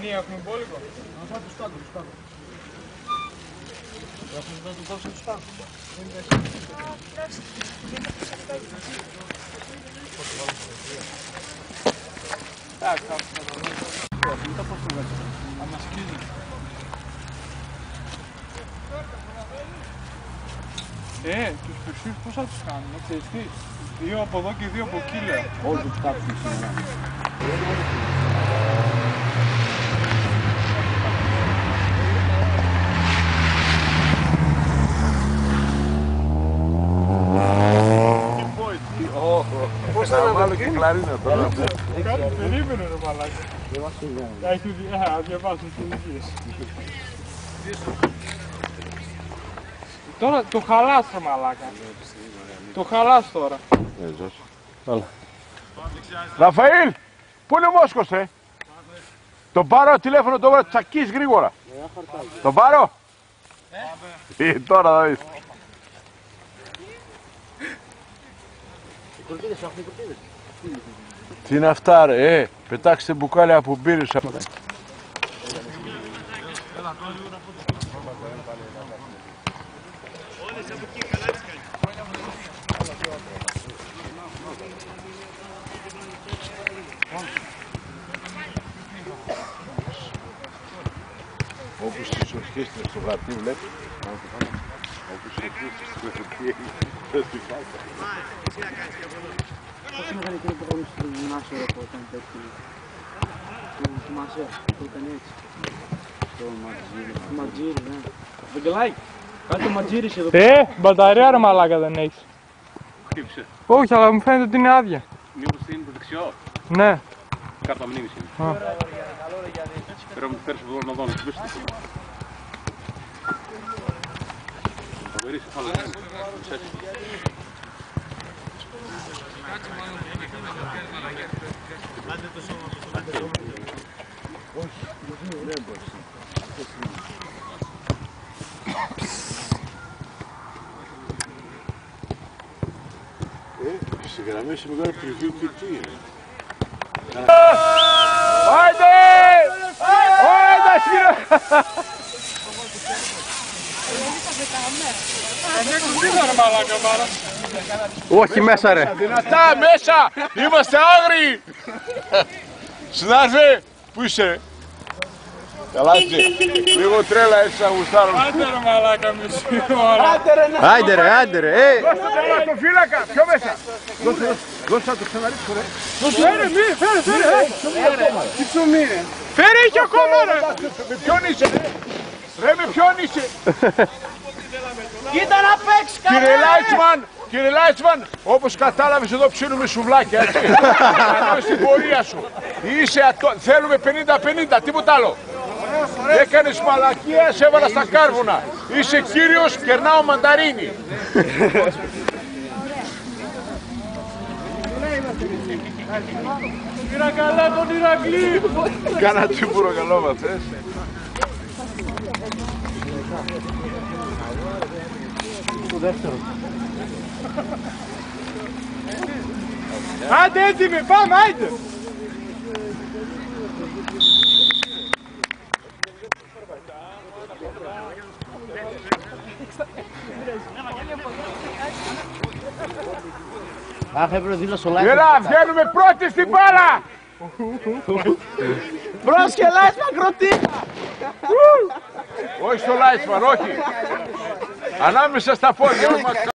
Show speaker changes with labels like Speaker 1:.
Speaker 1: Σκηνή έχουμε μπόλικο.
Speaker 2: Θα τους κάτω, τους κάτω. Θα τους δώσω τους κάτω.
Speaker 1: Εντάξει, θα μετά πώς το βάζω. Άμα σκίζει. Τους πυρσούς πώς θα τους κάνουμε, ξέρεις τι. 2 από εδώ και 2 από εκεί λέω.
Speaker 2: Όλους τους κάτσουν σήμερα.
Speaker 3: Πώς θα βάλω και κλαρίνα τώρα.
Speaker 1: Κάτι περίμενε ρε μαλάκα. Θα διαβάσω τις ηλικίες. Τώρα το χαλάς ρε μαλάκα. Το χαλάς τώρα.
Speaker 3: Ραφαήλ, πού είναι ο Μόσκος, Τον πάρω τηλέφωνο τώρα, τσακείς γρήγορα. Τον πάρω. Τώρα θα δεις. Τι είναι αυτά ρε, πετάξτε μπουκάλια από μπύρες. Όπως τις ορχήστρες στο γραφείο βλέπεις. Όπως τις ορχήστρες στο γραφείο βλέπεις.
Speaker 2: Πώς είναι μεγαλύτερο πρόγραμμα στο γυμνάσιο που ήταν τέτοιο. Το θυμάσαι, που ήταν έτσι. Το ματζίρι. Το ματζίρι, ναι. Βαγγελάι, κάτι το ματζίρις εδώ.
Speaker 1: Μπαταρία ρε μαλάκα δεν έχεις.
Speaker 4: Χτύπησε.
Speaker 1: Όχι, αλλά μου φαίνεται ότι είναι άδεια.
Speaker 4: Μήπως είναι το δεξιό.
Speaker 1: Ναι.
Speaker 4: Κάρτα μνήμης είναι. Πρέπει να μου φέρεις εδώ να δω να χτυπήσεις. Θα βερίσεις άλλο.
Speaker 3: Στη γραμμή σε μεγάλο preview και τι είναι.
Speaker 1: Άιντε! Άιντε σκύλο!
Speaker 3: Όχι μέσα ρε. Δυνατά μέσα! Είμαστε άγριοι! Συνάδελφε, πού είσαι ρε. Καλά είσαι. Λίγο τρέλα έτσι να γουστάρω.
Speaker 1: Άντε ρε μαλάκα μισή ώρα.
Speaker 3: Άντε ρε. Δώστε το στο φύλακα, πιο μέσα. Δώστε να το ξαναρίξω ρε.
Speaker 1: Φέρε, φέρε. Τι ψωμί είναι. Φέρε, είχε ακόμα ρε.
Speaker 3: Με ποιον είσαι ρε. Με ποιον είσαι.
Speaker 2: Κοίτα να παίξει
Speaker 3: Κύριε Λάιτσμαν, όπως κατάλαβες εδώ ψήνουμε σουβλάκια, έτσι. Ενώ στην πορεία σου. Θέλουμε 50-50, τίποτα άλλο. Έκανες μαλακία, σε έβαλα στα κάρβουνα. Είσαι κύριος, κερνάω μανταρίνι.
Speaker 1: Πήρα καλά τον Ηρακλή.
Speaker 3: Κάνα τσίπουρο καλό μας,
Speaker 2: Το δεύτερο.
Speaker 1: Άντε έτοιμοι, πάμε, άντε.
Speaker 2: Αχ, έπρεπε δίπλα στο live.
Speaker 3: Έλα, βγαίνουμε πρώτοι στην μπάλα.
Speaker 2: Μπρος και Λάιτσμαν κροτίνα.
Speaker 3: Όχι στο Λάιτσμαν, όχι. Ανάμεσα στα πόδια μας.